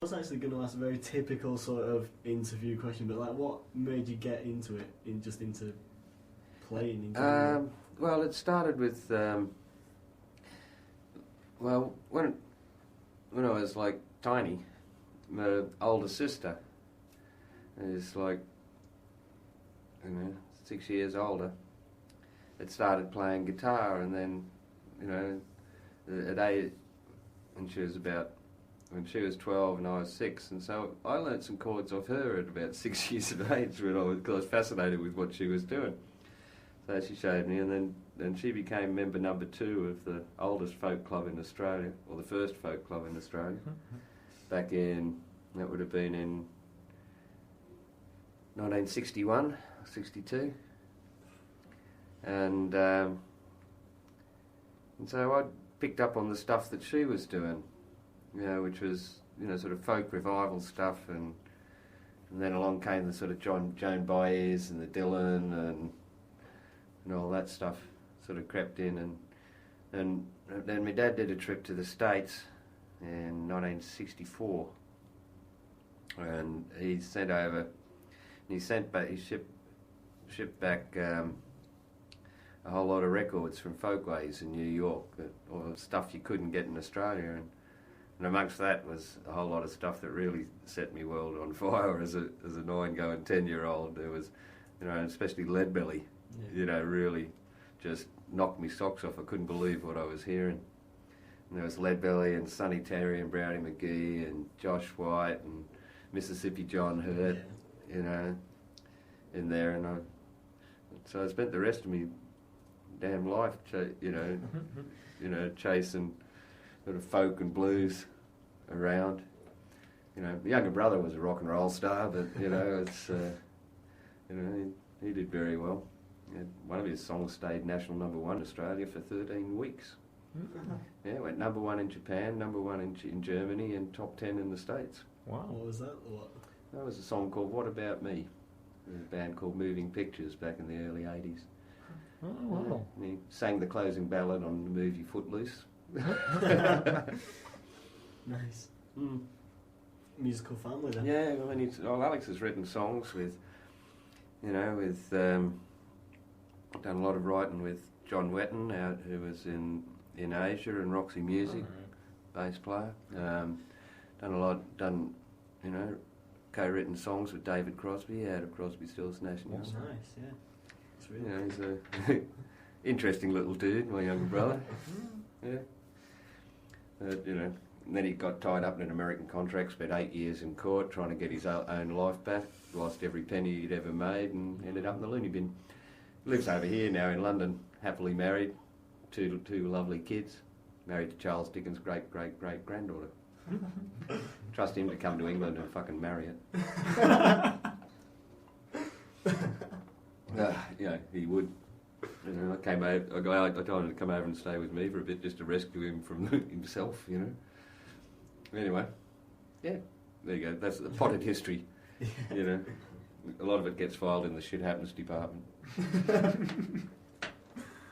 I was actually going to ask a very typical sort of interview question, but like, what made you get into it, into playing? Well, it started with when I was like tiny, my older sister is like 6 years older. It started playing guitar, and then at age, when she was 12 and I was 6, and so I learnt some chords off her at about 6 years of age because I was fascinated with what she was doing. So she showed me, and then she became member number 2 of the oldest folk club in Australia, or the first folk club in Australia, back in, that would have been in 1961, 62. And so I picked up on the stuff that she was doing, which was, sort of folk revival stuff, and then along came the sort of Joan Baez and the Dylan and all that stuff sort of crept in, and then my dad did a trip to the States in 1964, and he shipped back a whole lot of records from Folkways in New York, or stuff you couldn't get in Australia, and amongst that was a whole lot of stuff that really set me world on fire as a 9 going 10-year-old. There was, especially Leadbelly, really just knocked me socks off. I couldn't believe what I was hearing. And there was Leadbelly and Sonny Terry and Brownie McGee and Josh White and Mississippi John Hurt, in there, and so I spent the rest of me damn life, chasing sort of folk and blues around. My younger brother was a rock and roll star, but he did very well. One of his songs stayed national #1 in Australia for 13 weeks. Yeah, went #1 in Japan, #1 in Germany, and top 10 in the States. Wow, what was that? That was a song called "What About Me," a band called Moving Pictures back in the early 80s. Oh, wow. And he sang the closing ballad on the movie Footloose. Nice. Musical family then. Yeah, well, Alex has written songs with, done a lot of writing with John Wetton, who was in Asia, and Roxy Music, bass player. Co-written songs with David Crosby out of Crosby, Stills, Nash and Young. That's nice, yeah. It's really he's a interesting little dude, my younger brother. Yeah. And then he got tied up in an American contract, spent 8 years in court trying to get his own life back, lost every penny he'd ever made, and ended up in the loony bin. Lives over here now in London, happily married, two lovely kids, married to Charles Dickens' great-great-great-granddaughter. Trust him to come to England and fucking marry it. He would. I came over. I told him to come over and stay with me for a bit, just to rescue him from himself. Anyway, yeah, there you go. That's the potted history. A lot of it gets filed in the shit happens department.